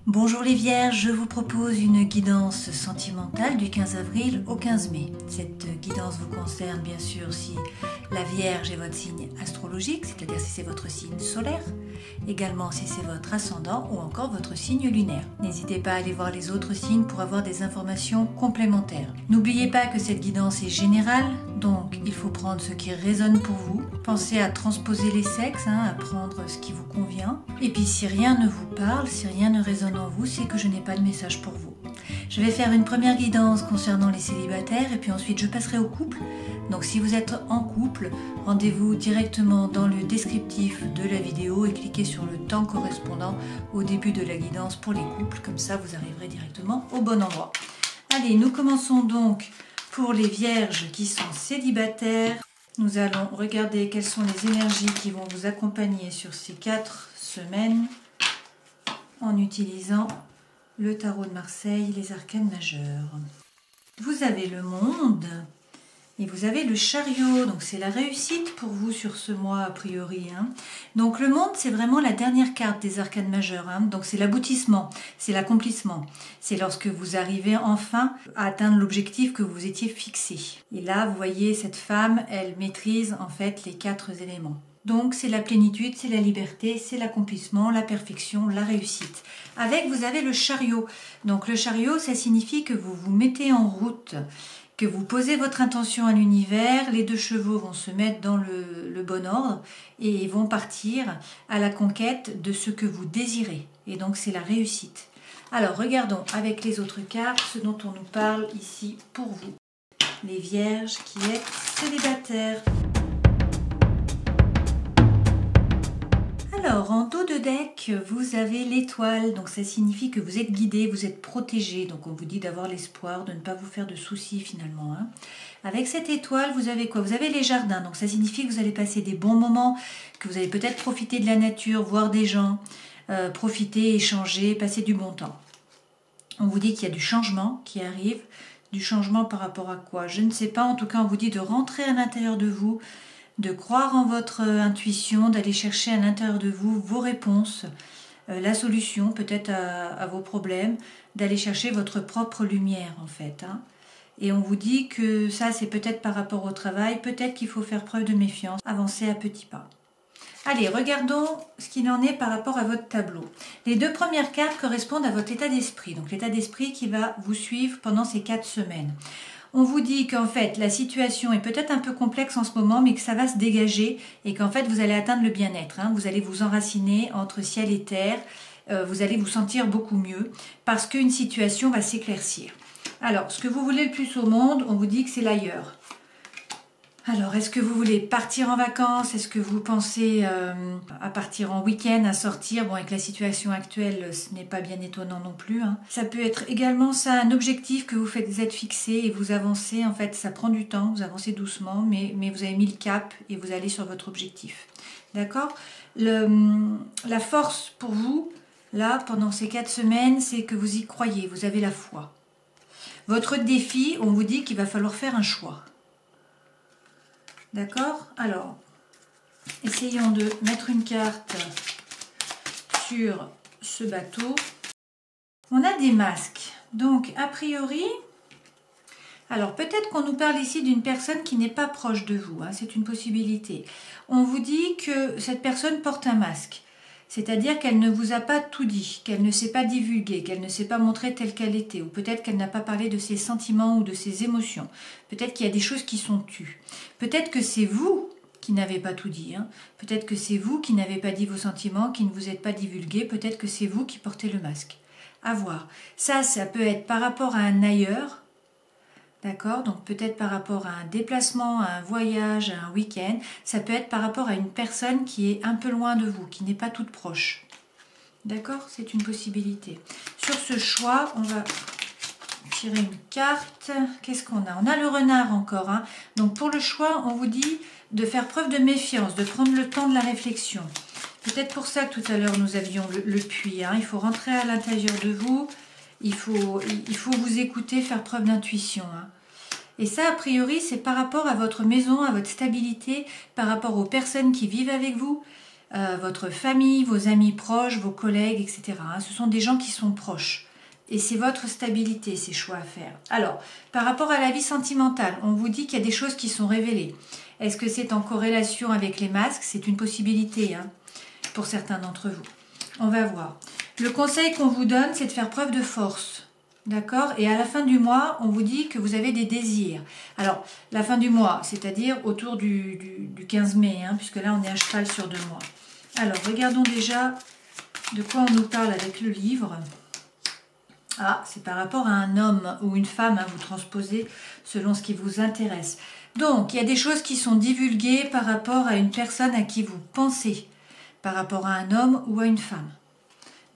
Bonjour les Vierges, je vous propose une guidance sentimentale du 15 avril au 15 mai. Cette guidance vous concerne bien sûr si la Vierge est votre signe astrologique, c'est-à-dire si c'est votre signe solaire, également si c'est votre ascendant ou encore votre signe lunaire. N'hésitez pas à aller voir les autres signes pour avoir des informations complémentaires. N'oubliez pas que cette guidance est générale, donc il faut prendre ce qui résonne pour vous. Pensez à transposer les sexes, à prendre ce qui vous convient. Et puis si rien ne vous parle, si rien ne résonne en vous, c'est que je n'ai pas de message pour vous. Je vais faire une première guidance concernant les célibataires et puis ensuite je passerai au couple. Donc si vous êtes en couple, rendez-vous directement dans le descriptif de la vidéo et cliquez sur le temps correspondant au début de la guidance pour les couples. Comme ça, vous arriverez directement au bon endroit. Allez, nous commençons donc pour les vierges qui sont célibataires. Nous allons regarder quelles sont les énergies qui vont vous accompagner sur ces 4 semaines en utilisant le tarot de Marseille, les arcanes majeurs. Vous avez le monde et vous avez le chariot, donc c'est la réussite pour vous sur ce mois a priori. Donc le monde, c'est vraiment la dernière carte des arcanes majeurs, donc c'est l'aboutissement, c'est l'accomplissement. C'est lorsque vous arrivez enfin à atteindre l'objectif que vous étiez fixé. Et là, vous voyez, cette femme, elle maîtrise en fait les 4 éléments. Donc c'est la plénitude, c'est la liberté, c'est l'accomplissement, la perfection, la réussite. Avec, vous avez le chariot. Donc le chariot, ça signifie que vous vous mettez en route, que vous posez votre intention à l'univers, les 2 chevaux vont se mettre dans le bon ordre et vont partir à la conquête de ce que vous désirez. Et donc c'est la réussite. Alors regardons avec les autres cartes ce dont on nous parle ici pour vous. Les vierges qui êtes célibataires. Alors, en dos de deck, vous avez l'étoile, donc ça signifie que vous êtes guidé, vous êtes protégé, donc on vous dit d'avoir l'espoir, de ne pas vous faire de soucis finalement. Avec cette étoile, vous avez quoi? Vous avez les jardins, donc ça signifie que vous allez passer des bons moments, que vous allez peut-être profiter de la nature, voir des gens, profiter, échanger, passer du bon temps. On vous dit qu'il y a du changement qui arrive, du changement par rapport à quoi? Je ne sais pas, en tout cas on vous dit de rentrer à l'intérieur de vous, de croire en votre intuition, d'aller chercher à l'intérieur de vous vos réponses, la solution peut-être à vos problèmes, d'aller chercher votre propre lumière en fait. Et on vous dit que ça c'est peut-être par rapport au travail, peut-être qu'il faut faire preuve de méfiance, avancer à petits pas. Allez, regardons ce qu'il en est par rapport à votre tableau. Les 2 premières cartes correspondent à votre état d'esprit, donc l'état d'esprit qui va vous suivre pendant ces 4 semaines. On vous dit qu'en fait, la situation est peut-être un peu complexe en ce moment, mais que ça va se dégager et qu'en fait, vous allez atteindre le bien-être. Vous allez vous enraciner entre ciel et terre. Vous allez vous sentir beaucoup mieux parce qu'une situation va s'éclaircir. Alors, ce que vous voulez le plus au monde, on vous dit que c'est l'ailleurs. Alors, est-ce que vous voulez partir en vacances? Est-ce que vous pensez à partir en week-end, à sortir? Bon, avec la situation actuelle, ce n'est pas bien étonnant non plus. Ça peut être également ça, un objectif que vous êtes fixé et vous avancez. En fait, ça prend du temps, vous avancez doucement, mais vous avez mis le cap et vous allez sur votre objectif. D'accord? La force pour vous, là, pendant ces 4 semaines, c'est que vous y croyez, vous avez la foi. Votre défi, on vous dit qu'il va falloir faire un choix. D'accord? Alors, essayons de mettre une carte sur ce bateau. On a des masques. Donc, a priori, alors peut-être qu'on nous parle ici d'une personne qui n'est pas proche de vous. C'est une possibilité. On vous dit que cette personne porte un masque. C'est-à-dire qu'elle ne vous a pas tout dit, qu'elle ne s'est pas divulguée, qu'elle ne s'est pas montrée telle qu'elle était, ou peut-être qu'elle n'a pas parlé de ses sentiments ou de ses émotions. Peut-être qu'il y a des choses qui sont tues. Peut-être que c'est vous qui n'avez pas tout dit. Peut-être que c'est vous qui n'avez pas dit vos sentiments, qui ne vous êtes pas divulgué. Peut-être que c'est vous qui portez le masque. À voir. Ça peut être par rapport à un ailleurs. D'accord? Donc peut-être par rapport à un déplacement, à un voyage, à un week-end. Ça peut être par rapport à une personne qui est un peu loin de vous, qui n'est pas toute proche. D'accord? C'est une possibilité. Sur ce choix, on va tirer une carte. Qu'est-ce qu'on a? On a le renard encore. Donc pour le choix, on vous dit de faire preuve de méfiance, de prendre le temps de la réflexion. Peut-être pour ça que tout à l'heure nous avions le puits. Il faut rentrer à l'intérieur de vous. Il faut vous écouter, faire preuve d'intuition. Et ça, a priori, c'est par rapport à votre maison, à votre stabilité, par rapport aux personnes qui vivent avec vous. votre famille, vos amis proches, vos collègues, etc. Ce sont des gens qui sont proches. Et c'est votre stabilité, ces choix à faire. Alors, par rapport à la vie sentimentale, on vous dit qu'il y a des choses qui sont révélées. Est-ce que c'est en corrélation avec les masques? C'est une possibilité pour certains d'entre vous. On va voir. Le conseil qu'on vous donne, c'est de faire preuve de force. D'accord? Et à la fin du mois, on vous dit que vous avez des désirs. Alors, la fin du mois, c'est-à-dire autour du 15 mai, puisque là, on est à cheval sur 2 mois. Alors, regardons déjà de quoi on nous parle avec le livre. Ah, c'est par rapport à un homme ou une femme, vous transposez selon ce qui vous intéresse. Donc, il y a des choses qui sont divulguées par rapport à une personne à qui vous pensez, par rapport à un homme ou à une femme.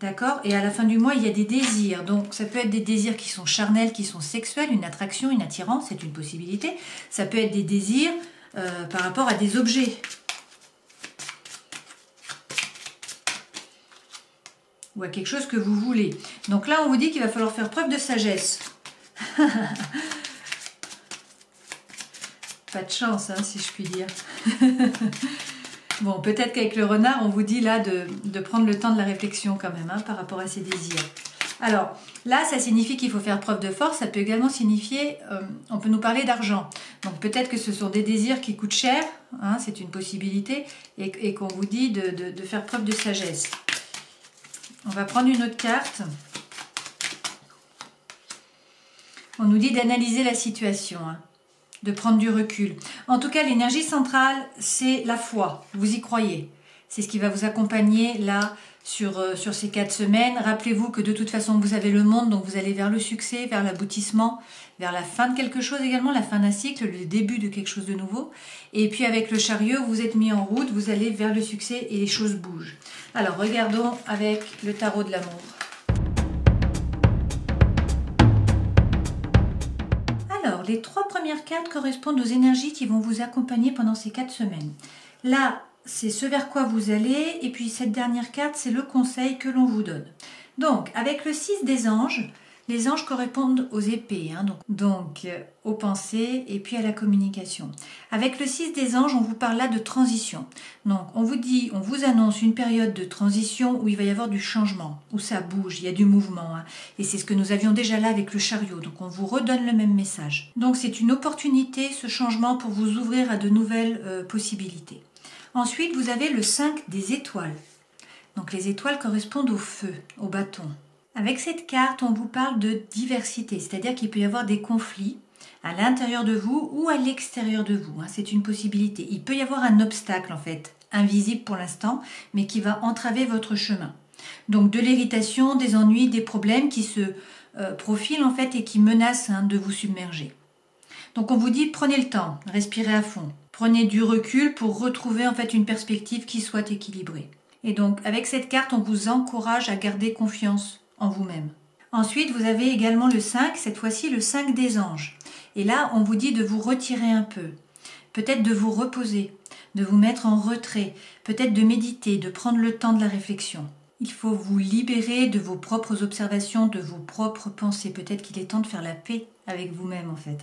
D'accord? Et à la fin du mois, il y a des désirs. Donc, ça peut être des désirs qui sont charnels, qui sont sexuels, une attraction, une attirance, c'est une possibilité. Ça peut être des désirs par rapport à des objets. Ou à quelque chose que vous voulez. Donc là, on vous dit qu'il va falloir faire preuve de sagesse. Pas de chance, si je puis dire. Bon, peut-être qu'avec le renard, on vous dit là de prendre le temps de la réflexion quand même, par rapport à ses désirs. Alors, là, ça signifie qu'il faut faire preuve de force. Ça peut également signifier, on peut nous parler d'argent. Donc peut-être que ce sont des désirs qui coûtent cher, c'est une possibilité, et qu'on vous dit de faire preuve de sagesse. On va prendre une autre carte. On nous dit d'analyser la situation, de prendre du recul. En tout cas, l'énergie centrale, c'est la foi. Vous y croyez. C'est ce qui va vous accompagner là sur ces 4 semaines. Rappelez-vous que de toute façon, vous avez le monde, donc vous allez vers le succès, vers l'aboutissement, vers la fin de quelque chose également, la fin d'un cycle, le début de quelque chose de nouveau. Et puis avec le chariot, vous êtes mis en route, vous allez vers le succès et les choses bougent. Alors, regardons avec le tarot de l'amour. Alors, les 3 premières cartes correspondent aux énergies qui vont vous accompagner pendant ces 4 semaines. Là, c'est ce vers quoi vous allez, et puis cette dernière carte, c'est le conseil que l'on vous donne. Donc, avec le 6 des anges, les anges correspondent aux épées, donc aux pensées et puis à la communication. Avec le 6 des anges, on vous parle là de transition. Donc, on vous annonce une période de transition où il va y avoir du changement, où ça bouge, il y a du mouvement. Et c'est ce que nous avions déjà là avec le chariot. Donc, on vous redonne le même message. Donc, c'est une opportunité, ce changement, pour vous ouvrir à de nouvelles possibilités. Ensuite, vous avez le 5 des étoiles. Donc, les étoiles correspondent au feu, au bâton. Avec cette carte, on vous parle de diversité, c'est-à-dire qu'il peut y avoir des conflits à l'intérieur de vous ou à l'extérieur de vous. C'est une possibilité. Il peut y avoir un obstacle, en fait, invisible pour l'instant, mais qui va entraver votre chemin. Donc, de l'irritation, des ennuis, des problèmes qui se profilent, en fait, et qui menacent de vous submerger. Donc, on vous dit, prenez le temps, respirez à fond. Prenez du recul pour retrouver, en fait, une perspective qui soit équilibrée. Et donc, avec cette carte, on vous encourage à garder confiance en vous-même. Ensuite, vous avez également le 5, cette fois-ci le 5 des anges. Et là, on vous dit de vous retirer un peu, peut-être de vous reposer, de vous mettre en retrait, peut-être de méditer, de prendre le temps de la réflexion. Il faut vous libérer de vos propres observations, de vos propres pensées. Peut-être qu'il est temps de faire la paix avec vous-même, en fait.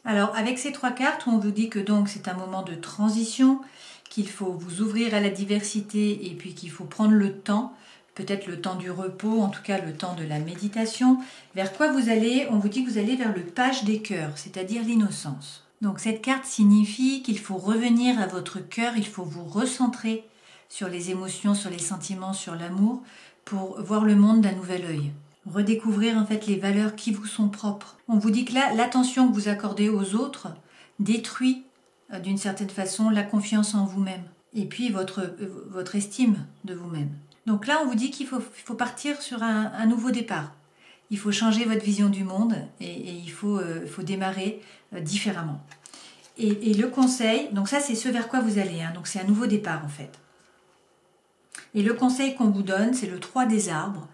Alors, avec ces 3 cartes, on vous dit que donc c'est un moment de transition, qu'il faut vous ouvrir à la diversité et puis qu'il faut prendre le temps, peut-être le temps du repos, en tout cas le temps de la méditation. Vers quoi vous allez? On vous dit que vous allez vers le page des cœurs, c'est-à-dire l'innocence. Donc cette carte signifie qu'il faut revenir à votre cœur, il faut vous recentrer sur les émotions, sur les sentiments, sur l'amour, pour voir le monde d'un nouvel œil. Redécouvrir en fait les valeurs qui vous sont propres. On vous dit que là, l'attention que vous accordez aux autres détruit d'une certaine façon la confiance en vous-même et puis votre estime de vous-même. Donc là, on vous dit qu'il faut partir sur un nouveau départ. Il faut changer votre vision du monde et il faut démarrer différemment. Et le conseil, donc ça c'est ce vers quoi vous allez, donc c'est un nouveau départ en fait. Et le conseil qu'on vous donne, c'est le 3 des arbres.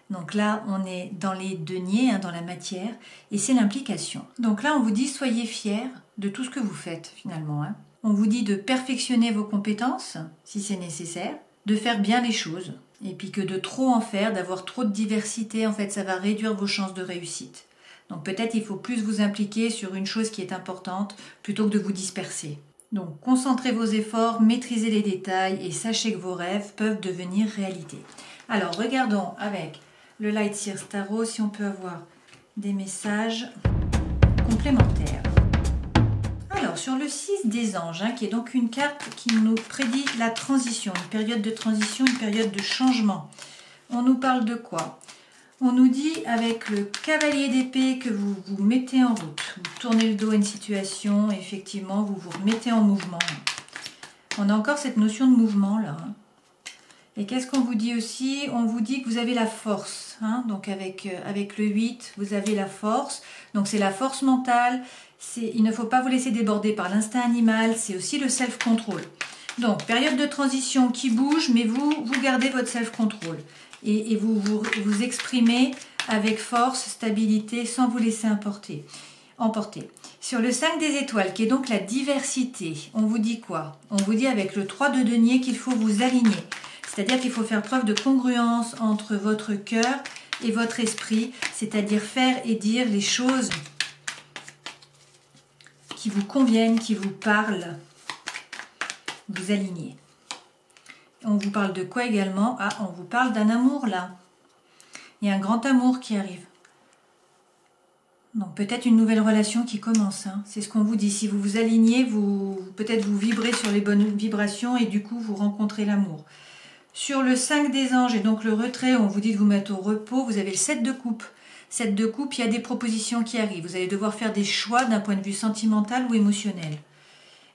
Donc là, on est dans les deniers, dans la matière, et c'est l'implication. Donc là, on vous dit soyez fiers de tout ce que vous faites finalement. On vous dit de perfectionner vos compétences, si c'est nécessaire, de faire bien les choses, et puis que de trop en faire, d'avoir trop de diversité, en fait, ça va réduire vos chances de réussite. Donc peut-être il faut plus vous impliquer sur une chose qui est importante, plutôt que de vous disperser. Donc, concentrez vos efforts, maîtrisez les détails et sachez que vos rêves peuvent devenir réalité. Alors, regardons avec le Light Seers Tarot si on peut avoir des messages complémentaires. Alors, sur le 6 des anges, qui est donc une carte qui nous prédit la transition, une période de transition, une période de changement. On nous parle de quoi? On nous dit avec le cavalier d'épée que vous vous mettez en route. Vous tournez le dos à une situation, et effectivement, vous vous remettez en mouvement. On a encore cette notion de mouvement là. Et qu'est-ce qu'on vous dit aussi? On vous dit que vous avez la force. Donc avec le 8, vous avez la force. Donc c'est la force mentale. Il ne faut pas vous laisser déborder par l'instinct animal. C'est aussi le self-control. Donc période de transition qui bouge, mais vous gardez votre self-control. Et vous exprimez avec force, stabilité, sans vous laisser emporter. Sur le 5 des étoiles, qui est donc la diversité, on vous dit quoi? On vous dit avec le 3 de denier qu'il faut vous aligner. C'est-à-dire qu'il faut faire preuve de congruence entre votre cœur et votre esprit, c'est-à-dire faire et dire les choses qui vous conviennent, qui vous parlent, vous aligner. On vous parle de quoi également? On vous parle d'un amour là. Il y a un grand amour qui arrive. Donc peut-être une nouvelle relation qui commence. C'est ce qu'on vous dit. Si vous vous alignez, peut-être vous vibrez sur les bonnes vibrations et du coup vous rencontrez l'amour. Sur le 5 des anges et donc le retrait, on vous dit de vous mettre au repos. Vous avez le 7 de coupe. 7 de coupe, il y a des propositions qui arrivent. Vous allez devoir faire des choix d'un point de vue sentimental ou émotionnel.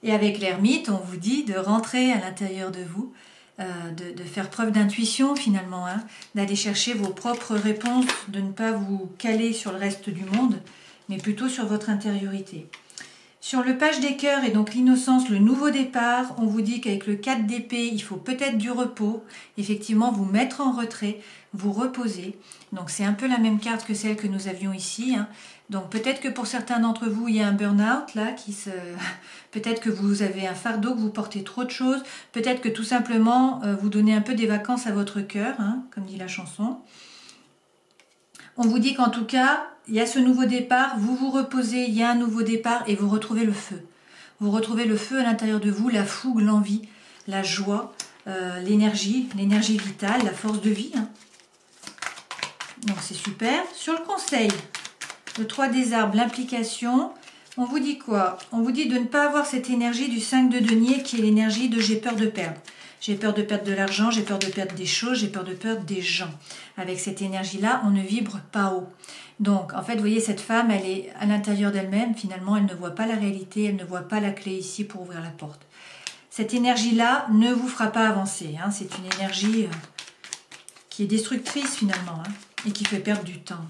Et avec l'ermite, on vous dit de rentrer à l'intérieur de vous, de faire preuve d'intuition finalement, d'aller chercher vos propres réponses, de ne pas vous caler sur le reste du monde, mais plutôt sur votre intériorité. Sur le page des cœurs et donc l'innocence, le nouveau départ, on vous dit qu'avec le 4 d'épée, il faut peut-être du repos, effectivement vous mettre en retrait, vous reposer. Donc c'est un peu la même carte que celle que nous avions ici. Donc peut-être que pour certains d'entre vous, il y a un burn-out là, peut-être que vous avez un fardeau, que vous portez trop de choses, peut-être que tout simplement vous donnez un peu des vacances à votre cœur, comme dit la chanson. On vous dit qu'en tout cas, il y a ce nouveau départ, vous vous reposez, il y a un nouveau départ et vous retrouvez le feu. Vous retrouvez le feu à l'intérieur de vous, la fougue, l'envie, la joie, l'énergie vitale, la force de vie. Donc c'est super. Sur le conseil, le 3 des arbres, l'implication, on vous dit quoi? On vous dit de ne pas avoir cette énergie du 5 de denier qui est l'énergie de j'ai peur de perdre. J'ai peur de perdre de l'argent, j'ai peur de perdre des choses, j'ai peur de perdre des gens. Avec cette énergie-là, on ne vibre pas haut. Donc, en fait, vous voyez, cette femme, elle est à l'intérieur d'elle-même. Finalement, elle ne voit pas la réalité, elle ne voit pas la clé ici pour ouvrir la porte. Cette énergie-là ne vous fera pas avancer. C'est une énergie qui est destructrice, finalement, et qui fait perdre du temps.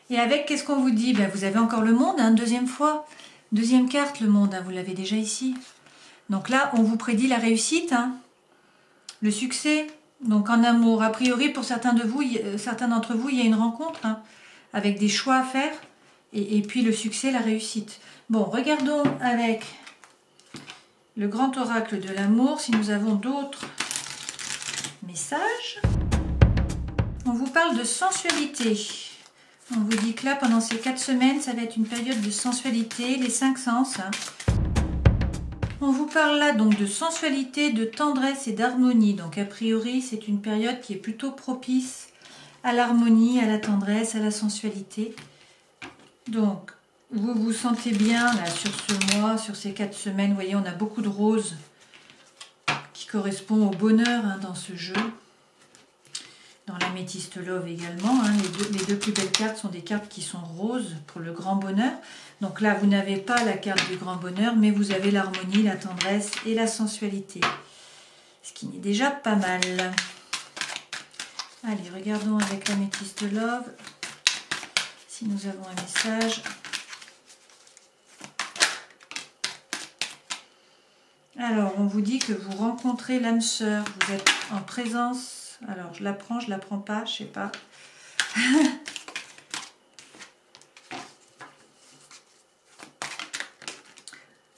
Et avec, qu'est-ce qu'on vous dit? Vous avez encore le monde, deuxième fois. Deuxième carte, le monde, vous l'avez déjà ici. Donc là, on vous prédit la réussite, le succès. Donc en amour, a priori, pour certains d'entre vous, il y a une rencontre avec des choix à faire. Et puis le succès, la réussite. Bon, regardons avec le grand oracle de l'amour si nous avons d'autres messages. On vous parle de sensualité. On vous dit que là, pendant ces 4 semaines, ça va être une période de sensualité, les 5 sens. On vous parle là donc de sensualité, de tendresse et d'harmonie. Donc a priori, c'est une période qui est plutôt propice à l'harmonie, à la tendresse, à la sensualité. Donc, vous vous sentez bien là sur ce mois, sur ces 4 semaines. Vous voyez, on a beaucoup de roses qui correspondent au bonheur dans ce jeu. Dans l'améthyste love également, les deux plus belles cartes sont des cartes qui sont roses pour le grand bonheur. Donc là, vous n'avez pas la carte du grand bonheur, mais vous avez l'harmonie, la tendresse et la sensualité. Ce qui n'est déjà pas mal. Allez, regardons avec l'améthyste love si nous avons un message. Alors, on vous dit que vous rencontrez l'âme sœur. Vous êtes en présence. Alors, je la prends pas, je sais pas.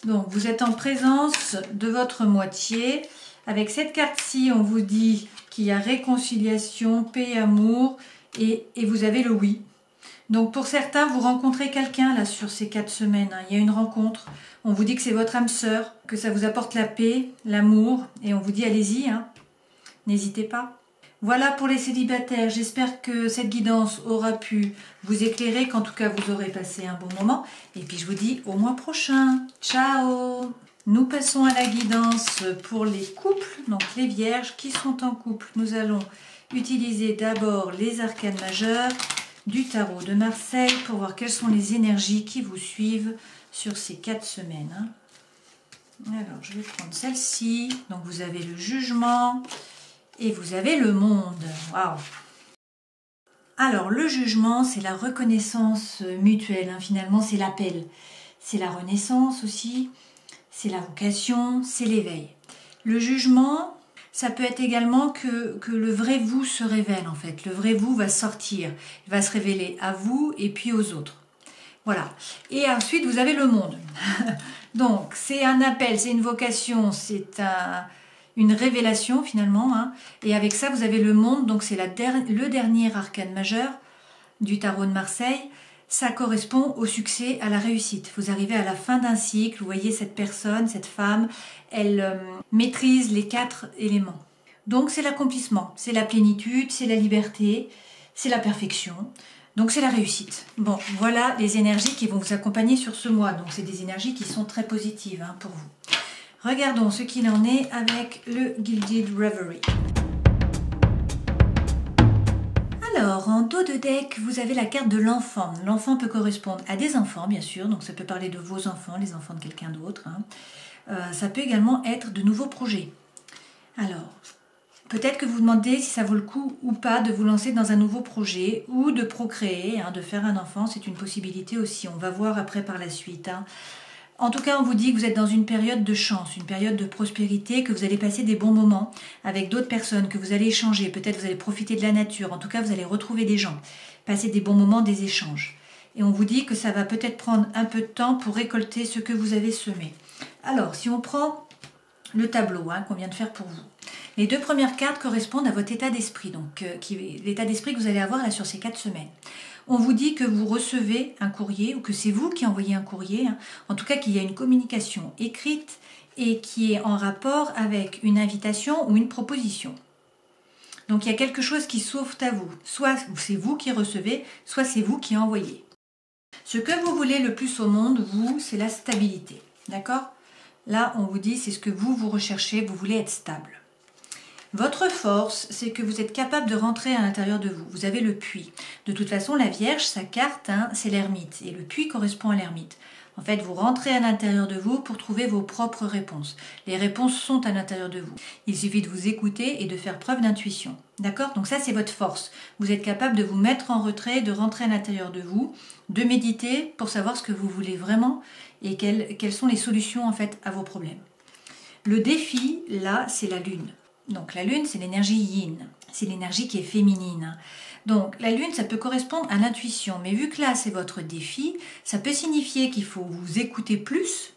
Donc, vous êtes en présence de votre moitié. Avec cette carte-ci, on vous dit qu'il y a réconciliation, paix, amour, et vous avez le oui. Donc pour certains, vous rencontrez quelqu'un là sur ces 4 semaines. Hein. Il y a une rencontre. On vous dit que c'est votre âme sœur, que ça vous apporte la paix, l'amour. Et on vous dit allez-y, hein. N'hésitez pas. Voilà pour les célibataires. J'espère que cette guidance aura pu vous éclairer, qu'en tout cas vous aurez passé un bon moment. Et puis je vous dis au mois prochain. Ciao! Nous passons à la guidance pour les couples, donc les vierges qui sont en couple. Nous allons utiliser d'abord les arcanes majeures du tarot de Marseille pour voir quelles sont les énergies qui vous suivent sur ces 4 semaines. Alors, je vais prendre celle-ci. Donc, vous avez le jugement et vous avez le monde. Waouh! Alors, le jugement, c'est la reconnaissance mutuelle. Hein. Finalement, c'est l'appel. C'est la renaissance aussi. C'est la vocation. C'est l'éveil. Le jugement... Ça peut être également que le vrai vous se révèle en fait. Le vrai vous va sortir. Il va se révéler à vous et puis aux autres. Voilà. Et ensuite, vous avez le monde. Donc, c'est un appel, c'est une vocation, c'est une révélation finalement. Hein. Et avec ça, vous avez le monde. Donc, c'est le dernier arcane majeur du tarot de Marseille. Ça correspond au succès, à la réussite. Vous arrivez à la fin d'un cycle, vous voyez cette personne, cette femme, elle maîtrise les 4 éléments. Donc c'est l'accomplissement, c'est la plénitude, c'est la liberté, c'est la perfection, donc c'est la réussite. Bon, voilà les énergies qui vont vous accompagner sur ce mois. Donc c'est des énergies qui sont très positives hein, pour vous. Regardons ce qu'il en est avec le Gilded Reverie. Alors, en dos de deck, vous avez la carte de l'enfant. L'enfant peut correspondre à des enfants, bien sûr, donc ça peut parler de vos enfants, les enfants de quelqu'un d'autre. Hein. Ça peut également être de nouveaux projets. Alors, peut-être que vous vous demandez si ça vaut le coup ou pas de vous lancer dans un nouveau projet ou de procréer, hein, de faire un enfant, c'est une possibilité aussi. On va voir après par la suite. Hein. En tout cas, on vous dit que vous êtes dans une période de chance, une période de prospérité, que vous allez passer des bons moments avec d'autres personnes, que vous allez échanger, peut-être vous allez profiter de la nature, en tout cas vous allez retrouver des gens, passer des bons moments, des échanges. Et on vous dit que ça va peut-être prendre un peu de temps pour récolter ce que vous avez semé. Alors, si on prend le tableau hein, qu'on vient de faire pour vous, les 2 premières cartes correspondent à votre état d'esprit, donc l'état d'esprit que vous allez avoir là sur ces 4 semaines. On vous dit que vous recevez un courrier ou que c'est vous qui envoyez un courrier, hein. En tout cas qu'il y a une communication écrite et qui est en rapport avec une invitation ou une proposition. Donc il y a quelque chose qui s'offre à vous. Soit c'est vous qui recevez, soit c'est vous qui envoyez. Ce que vous voulez le plus au monde, vous, c'est la stabilité. D'accord? Là, on vous dit c'est ce que vous recherchez, vous voulez être stable. Votre force, c'est que vous êtes capable de rentrer à l'intérieur de vous. Vous avez le puits. De toute façon, la Vierge, sa carte, hein, c'est l'ermite. Et le puits correspond à l'ermite. En fait, vous rentrez à l'intérieur de vous pour trouver vos propres réponses. Les réponses sont à l'intérieur de vous. Il suffit de vous écouter et de faire preuve d'intuition. D'accord? Donc ça, c'est votre force. Vous êtes capable de vous mettre en retrait, de rentrer à l'intérieur de vous, de méditer pour savoir ce que vous voulez vraiment et quelles sont les solutions en fait à vos problèmes. Le défi, là, c'est la Lune. Donc la Lune, c'est l'énergie yin, c'est l'énergie qui est féminine. Donc la Lune, ça peut correspondre à l'intuition, mais vu que là, c'est votre défi, ça peut signifier qu'il faut vous écouter plus,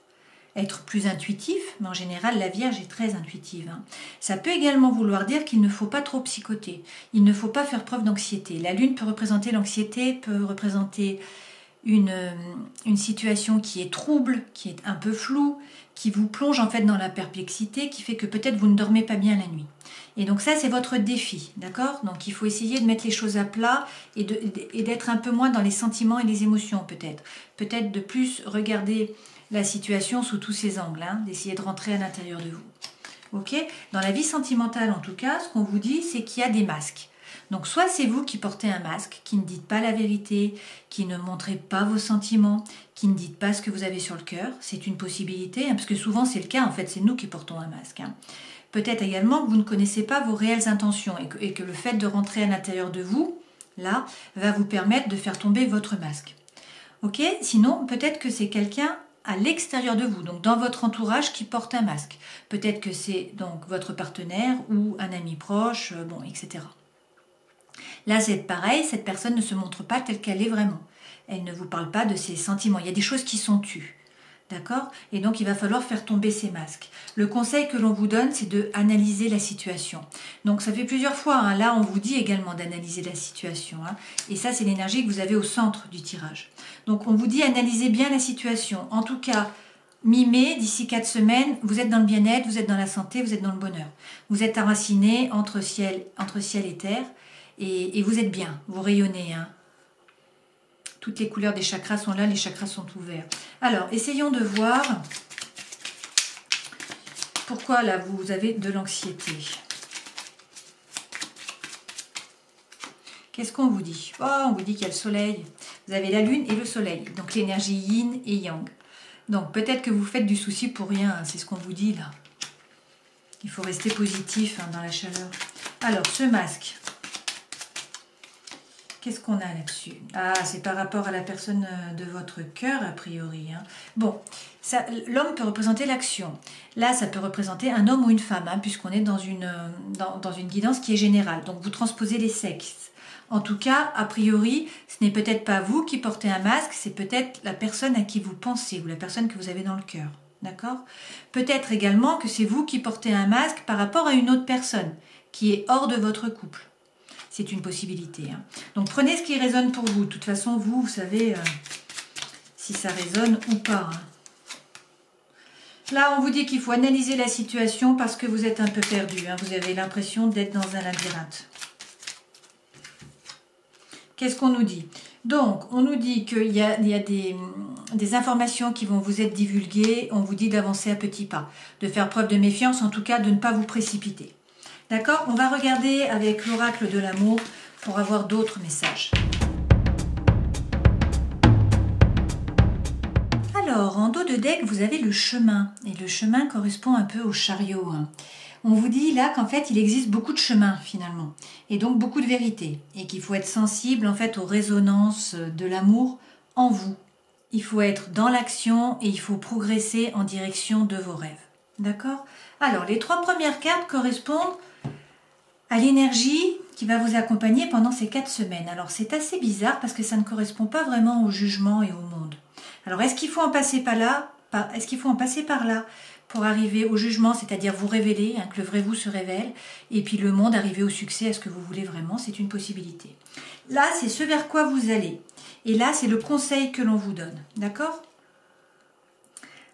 être plus intuitif, mais en général, la Vierge est très intuitive. Hein. Ça peut également vouloir dire qu'il ne faut pas trop psychoter, il ne faut pas faire preuve d'anxiété. La Lune peut représenter l'anxiété, peut représenter une situation qui est trouble, qui est un peu floue, qui vous plonge en fait dans la perplexité, qui fait que peut-être vous ne dormez pas bien la nuit. Et donc ça, c'est votre défi, d'accord? Donc il faut essayer de mettre les choses à plat et d'être un peu moins dans les sentiments et les émotions peut-être. Peut-être de plus regarder la situation sous tous ses angles, hein, d'essayer de rentrer à l'intérieur de vous. Ok? Dans la vie sentimentale en tout cas, ce qu'on vous dit, c'est qu'il y a des masques. Donc soit c'est vous qui portez un masque, qui ne dites pas la vérité, qui ne montrez pas vos sentiments, qui ne dites pas ce que vous avez sur le cœur, c'est une possibilité, hein, parce que souvent c'est le cas, en fait c'est nous qui portons un masque. Hein. Peut-être également que vous ne connaissez pas vos réelles intentions et que le fait de rentrer à l'intérieur de vous, là, va vous permettre de faire tomber votre masque. Ok? Sinon, peut-être que c'est quelqu'un à l'extérieur de vous, donc dans votre entourage qui porte un masque. Peut-être que c'est donc votre partenaire ou un ami proche, bon, etc. Là, c'est pareil, cette personne ne se montre pas telle qu'elle est vraiment. Elle ne vous parle pas de ses sentiments. Il y a des choses qui sont tues. D'accord? Et donc, il va falloir faire tomber ces masques. Le conseil que l'on vous donne, c'est de analyser la situation. Donc, ça fait plusieurs fois, hein. Là, on vous dit également d'analyser la situation, hein. Et ça, c'est l'énergie que vous avez au centre du tirage. Donc, on vous dit analysez bien la situation. En tout cas, mi-mai, d'ici 4 semaines, vous êtes dans le bien-être, vous êtes dans la santé, vous êtes dans le bonheur. Vous êtes enraciné entre ciel et terre. Et vous êtes bien, vous rayonnez, hein. Toutes les couleurs des chakras sont là, les chakras sont ouverts. Alors, essayons de voir pourquoi là vous avez de l'anxiété. Qu'est-ce qu'on vous dit? Oh, on vous dit qu'il y a le soleil. Vous avez la lune et le soleil, donc l'énergie yin et yang. Donc peut-être que vous faites du souci pour rien, hein, c'est ce qu'on vous dit là. Il faut rester positif, hein, dans la chaleur. Alors, ce masque. Qu'est-ce qu'on a là-dessus? Ah, c'est par rapport à la personne de votre cœur, a priori, hein. Bon, l'homme peut représenter l'action. Là, ça peut représenter un homme ou une femme, hein, puisqu'on est dans une guidance qui est générale. Donc, vous transposez les sexes. En tout cas, a priori, ce n'est peut-être pas vous qui portez un masque, c'est peut-être la personne à qui vous pensez ou la personne que vous avez dans le cœur. D'accord? Peut-être également que c'est vous qui portez un masque par rapport à une autre personne qui est hors de votre couple. C'est une possibilité, hein. Donc prenez ce qui résonne pour vous. De toute façon, vous savez si ça résonne ou pas, hein. Là, on vous dit qu'il faut analyser la situation parce que vous êtes un peu perdu, hein. Vous avez l'impression d'être dans un labyrinthe. Qu'est-ce qu'on nous dit? Donc, on nous dit qu'il y a des informations qui vont vous être divulguées. On vous dit d'avancer à petits pas, de faire preuve de méfiance, en tout cas de ne pas vous précipiter. D'accord? On va regarder avec l'oracle de l'amour pour avoir d'autres messages. Alors, en dos de deck, vous avez le chemin. Et le chemin correspond un peu au chariot, hein. On vous dit là qu'en fait, il existe beaucoup de chemins finalement. Et donc beaucoup de vérités. Et qu'il faut être sensible en fait aux résonances de l'amour en vous. Il faut être dans l'action et il faut progresser en direction de vos rêves. D'accord? Alors, les 3 premières cartes correspondent à l'énergie qui va vous accompagner pendant ces 4 semaines. Alors c'est assez bizarre parce que ça ne correspond pas vraiment au jugement et au monde. Alors est-ce qu'il faut en passer par là? Est-ce qu'il faut en passer par là pour arriver au jugement, c'est-à-dire vous révéler, hein, que le vrai vous se révèle, et puis le monde arriver au succès, à ce que vous voulez vraiment? C'est une possibilité. Là, c'est ce vers quoi vous allez. Et là, c'est le conseil que l'on vous donne. D'accord?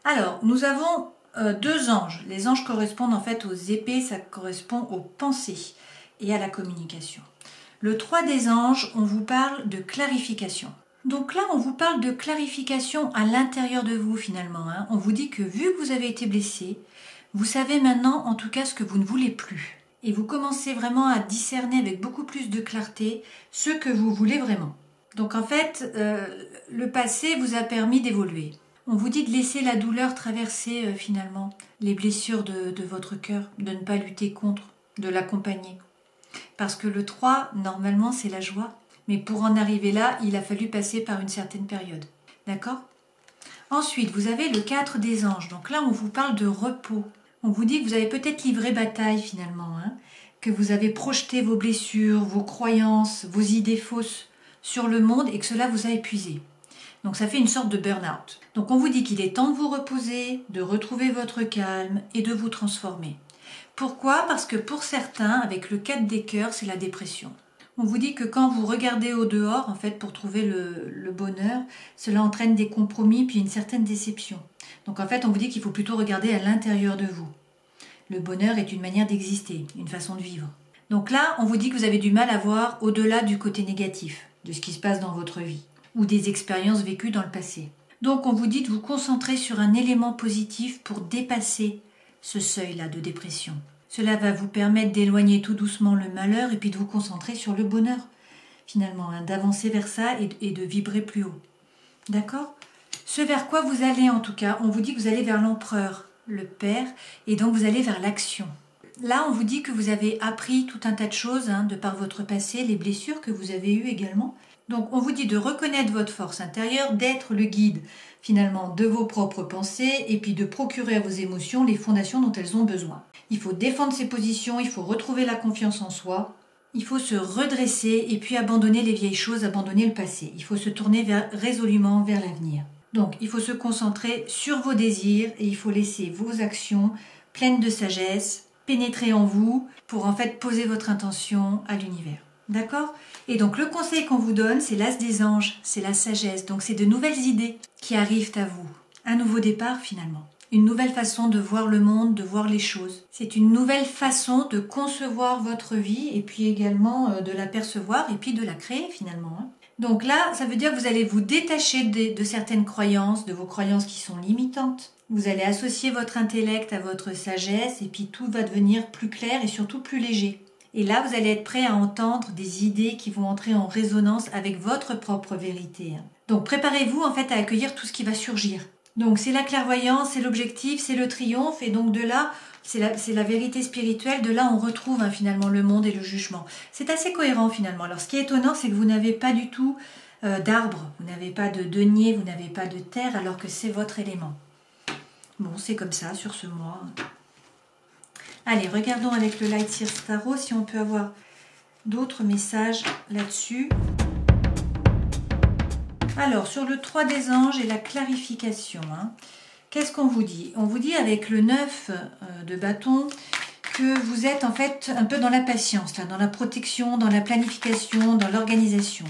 Alors, nous avons 2 anges. Les anges correspondent en fait aux épées, ça correspond aux pensées et à la communication. Le 3 des anges, on vous parle de clarification. Donc là, on vous parle de clarification à l'intérieur de vous finalement, hein. On vous dit que vu que vous avez été blessé, vous savez maintenant en tout cas ce que vous ne voulez plus. Et vous commencez vraiment à discerner avec beaucoup plus de clarté ce que vous voulez vraiment. Donc en fait, le passé vous a permis d'évoluer. On vous dit de laisser la douleur traverser finalement les blessures de votre cœur, de ne pas lutter contre, de l'accompagner. Parce que le 3, normalement, c'est la joie. Mais pour en arriver là, il a fallu passer par une certaine période. D'accord? Ensuite, vous avez le 4 des anges. Donc là, on vous parle de repos. On vous dit que vous avez peut-être livré bataille finalement, hein, que vous avez projeté vos blessures, vos croyances, vos idées fausses sur le monde et que cela vous a épuisé. Donc ça fait une sorte de burn-out. Donc on vous dit qu'il est temps de vous reposer, de retrouver votre calme et de vous transformer. Pourquoi? Parce que pour certains, avec le 4 des cœurs, c'est la dépression. On vous dit que quand vous regardez au dehors, en fait, pour trouver le bonheur, cela entraîne des compromis puis une certaine déception. Donc en fait, on vous dit qu'il faut plutôt regarder à l'intérieur de vous. Le bonheur est une manière d'exister, une façon de vivre. Donc là, on vous dit que vous avez du mal à voir au-delà du côté négatif, de ce qui se passe dans votre vie, ou des expériences vécues dans le passé. Donc on vous dit de vous concentrer sur un élément positif pour dépasser ce seuil-là de dépression. Cela va vous permettre d'éloigner tout doucement le malheur et puis de vous concentrer sur le bonheur, finalement, hein, d'avancer vers ça et de vibrer plus haut. D'accord? Ce vers quoi vous allez en tout cas, on vous dit que vous allez vers l'empereur, le père, et donc vous allez vers l'action. Là, on vous dit que vous avez appris tout un tas de choses, hein, de par votre passé, les blessures que vous avez eues également. Donc on vous dit de reconnaître votre force intérieure, d'être le guide finalement de vos propres pensées et puis de procurer à vos émotions les fondations dont elles ont besoin. Il faut défendre ses positions, il faut retrouver la confiance en soi, il faut se redresser et puis abandonner les vieilles choses, abandonner le passé. Il faut se tourner résolument vers l'avenir. Donc, il faut se concentrer sur vos désirs et il faut laisser vos actions pleines de sagesse pénétrer en vous pour en fait poser votre intention à l'univers. D'accord? Et donc, le conseil qu'on vous donne, c'est l'as des anges, c'est la sagesse. Donc, c'est de nouvelles idées qui arrivent à vous. Un nouveau départ finalement. Une nouvelle façon de voir le monde, de voir les choses. C'est une nouvelle façon de concevoir votre vie et puis également de la percevoir et puis de la créer finalement. Donc là, ça veut dire que vous allez vous détacher de certaines croyances, de vos croyances qui sont limitantes. Vous allez associer votre intellect à votre sagesse et puis tout va devenir plus clair et surtout plus léger. Et là, vous allez être prêt à entendre des idées qui vont entrer en résonance avec votre propre vérité. Donc préparez-vous en fait à accueillir tout ce qui va surgir. Donc c'est la clairvoyance, c'est l'objectif, c'est le triomphe et donc de là, c'est la vérité spirituelle, de là on retrouve finalement le monde et le jugement. C'est assez cohérent finalement. Alors ce qui est étonnant, c'est que vous n'avez pas du tout d'arbre, vous n'avez pas de denier, vous n'avez pas de terre alors que c'est votre élément. Bon, c'est comme ça sur ce mois. Allez, regardons avec le Light Seers Tarot si on peut avoir d'autres messages là-dessus. Alors, sur le 3 des anges et la clarification, qu'est-ce qu'on vous dit? On vous dit avec le 9 de bâton que vous êtes en fait un peu dans la patience, là, dans la protection, dans la planification, dans l'organisation.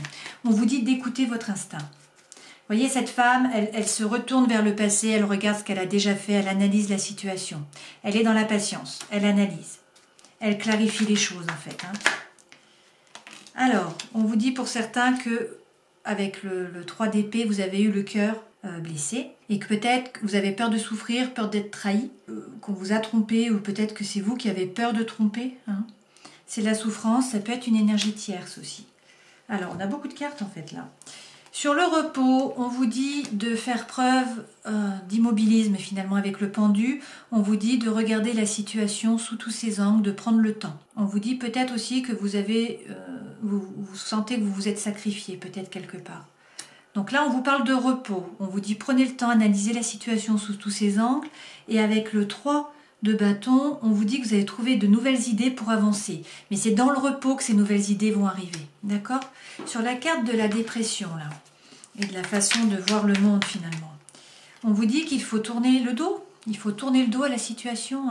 On vous dit d'écouter votre instinct. Vous voyez, cette femme, elle se retourne vers le passé, elle regarde ce qu'elle a déjà fait, elle analyse la situation. Elle est dans la patience, elle analyse. Elle clarifie les choses en fait. Alors, on vous dit pour certains que avec le 3 d'épée, vous avez eu le cœur blessé et que peut-être que vous avez peur de souffrir, peur d'être trahi, qu'on vous a trompé ou peut-être que c'est vous qui avez peur de tromper. C'est la souffrance, ça peut être une énergie tierce aussi. Alors, on a beaucoup de cartes en fait là. Sur le repos, on vous dit de faire preuve d'immobilisme finalement avec le pendu. On vous dit de regarder la situation sous tous ses angles, de prendre le temps. On vous dit peut-être aussi que vous avez, vous sentez que vous vous êtes sacrifié peut-être quelque part. Donc là, on vous parle de repos. On vous dit prenez le temps, analysez la situation sous tous ses angles. Et avec le 3 de bâton, on vous dit que vous allez trouver de nouvelles idées pour avancer. Mais c'est dans le repos que ces nouvelles idées vont arriver. D'accord? Sur la carte de la dépression, là, et de la façon de voir le monde, finalement, on vous dit qu'il faut tourner le dos. Il faut tourner le dos à la situation.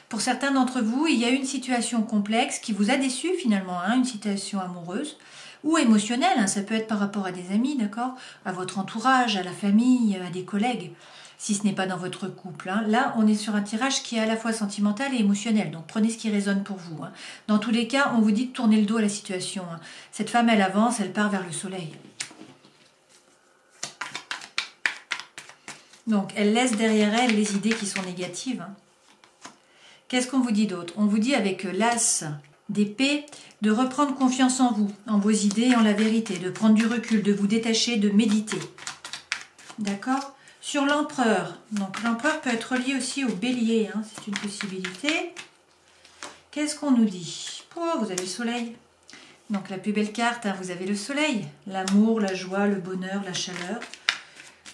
Pour certains d'entre vous, il y a une situation complexe qui vous a déçu, finalement, une situation amoureuse ou émotionnelle. Ça peut être par rapport à des amis, d'accord? À votre entourage, à la famille, à des collègues. Si ce n'est pas dans votre couple. Là, on est sur un tirage qui est à la fois sentimental et émotionnel. Donc, prenez ce qui résonne pour vous. Dans tous les cas, on vous dit de tourner le dos à la situation. Cette femme, elle avance, elle part vers le soleil. Donc, elle laisse derrière elle les idées qui sont négatives. Qu'est-ce qu'on vous dit d'autre? On vous dit avec l'as d'épée de reprendre confiance en vous, en vos idées et en la vérité, de prendre du recul, de vous détacher, de méditer. D'accord? Sur l'empereur, donc l'empereur peut être lié aussi au bélier, c'est une possibilité. Qu'est-ce qu'on nous dit? Oh, vous avez le soleil. Donc la plus belle carte, vous avez le soleil. L'amour, la joie, le bonheur, la chaleur.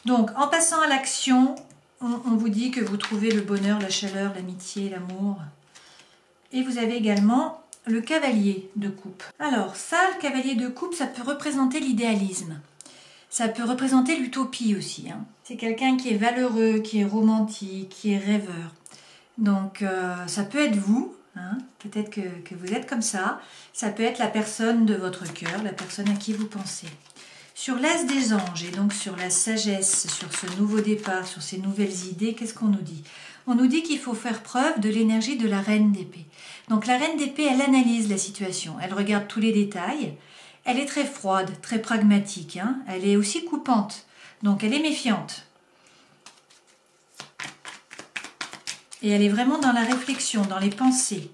Donc en passant à l'action, on vous dit que vous trouvez le bonheur, la chaleur, l'amitié, l'amour. Et vous avez également le cavalier de coupe. Alors ça, le cavalier de coupe, ça peut représenter l'idéalisme. Ça peut représenter l'utopie aussi. C'est quelqu'un qui est valeureux, qui est romantique, qui est rêveur. Donc ça peut être vous, peut-être que vous êtes comme ça. Ça peut être la personne de votre cœur, la personne à qui vous pensez. Sur l'as des anges et donc sur la sagesse, sur ce nouveau départ, sur ces nouvelles idées, qu'est-ce qu'on nous dit? On nous dit qu'il faut faire preuve de l'énergie de la reine d'épée. Donc la reine d'épée, elle analyse la situation, elle regarde tous les détails. Elle est très froide, très pragmatique. Elle est aussi coupante, donc elle est méfiante. Et elle est vraiment dans la réflexion, dans les pensées.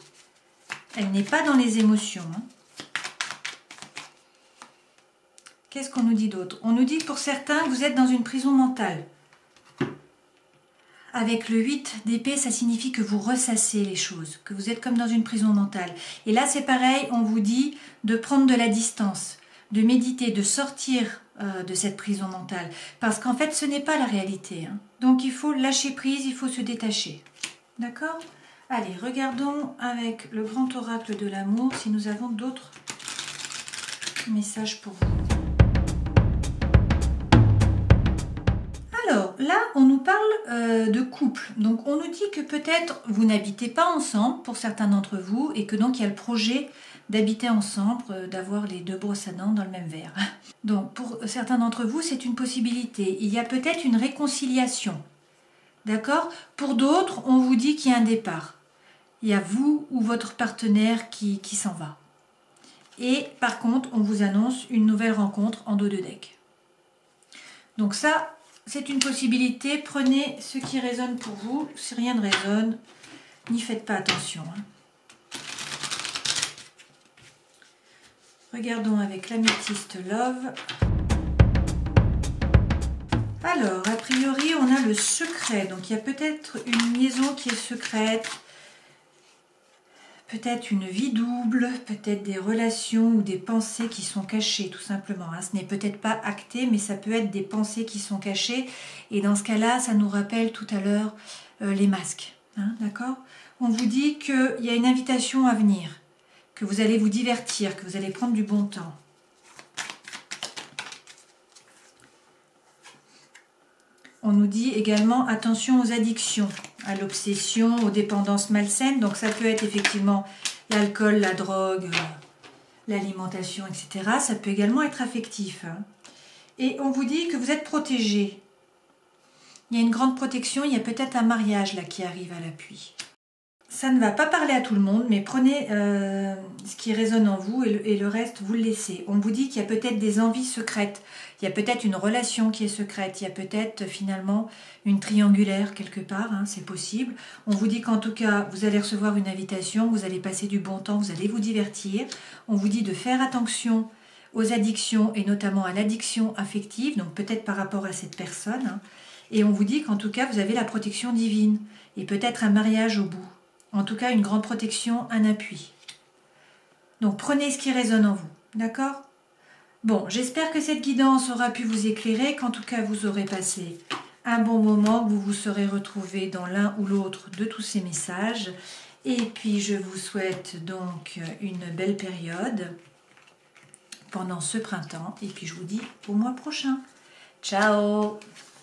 Elle n'est pas dans les émotions. Qu'est-ce qu'on nous dit d'autre? On nous dit pour certains que vous êtes dans une prison mentale. Avec le 8 d'épée, ça signifie que vous ressassez les choses, que vous êtes comme dans une prison mentale. Et là, c'est pareil, on vous dit de prendre de la distance, de méditer, de sortir de cette prison mentale. Parce qu'en fait, ce n'est pas la réalité. Donc, il faut lâcher prise, il faut se détacher. D'accord? Allez, regardons avec le grand oracle de l'amour si nous avons d'autres messages pour vous. Alors, Alors là, on nous parle de couple. Donc on nous dit que peut-être vous n'habitez pas ensemble pour certains d'entre vous et que donc il y a le projet d'habiter ensemble, d'avoir les deux brosses à dents dans le même verre. Donc pour certains d'entre vous, c'est une possibilité. Il y a peut-être une réconciliation. D'accord? Pour d'autres, on vous dit qu'il y a un départ. Il y a vous ou votre partenaire qui s'en va. Et par contre, on vous annonce une nouvelle rencontre en dos de deck. Donc ça, c'est une possibilité. Prenez ce qui résonne pour vous. Si rien ne résonne, n'y faites pas attention. Regardons avec l'améthyste Love. Alors, a priori, on a le secret. Donc, il y a peut-être une liaison qui est secrète. Peut-être une vie double, peut-être des relations ou des pensées qui sont cachées, tout simplement. Ce n'est peut-être pas acté, mais ça peut être des pensées qui sont cachées. Et dans ce cas-là, ça nous rappelle tout à l'heure les masques. D'accord? On vous dit qu'il y a une invitation à venir, que vous allez vous divertir, que vous allez prendre du bon temps. On nous dit également attention aux addictions, à l'obsession, aux dépendances malsaines. Donc ça peut être effectivement l'alcool, la drogue, l'alimentation, etc. Ça peut également être affectif. Et on vous dit que vous êtes protégé. Il y a une grande protection, il y a peut-être un mariage là qui arrive à l'appui. Ça ne va pas parler à tout le monde, mais prenez ce qui résonne en vous et le reste, vous le laissez. On vous dit qu'il y a peut-être des envies secrètes, il y a peut-être une relation qui est secrète, il y a peut-être finalement une triangulaire quelque part, c'est possible. On vous dit qu'en tout cas, vous allez recevoir une invitation, vous allez passer du bon temps, vous allez vous divertir. On vous dit de faire attention aux addictions et notamment à l'addiction affective, donc peut-être par rapport à cette personne. Et on vous dit qu'en tout cas, vous avez la protection divine et peut-être un mariage au bout. En tout cas, une grande protection, un appui. Donc, prenez ce qui résonne en vous. D'accord? Bon, j'espère que cette guidance aura pu vous éclairer, qu'en tout cas, vous aurez passé un bon moment, que vous vous serez retrouvés dans l'un ou l'autre de tous ces messages. Et puis, je vous souhaite donc une belle période pendant ce printemps. Et puis, je vous dis au mois prochain. Ciao!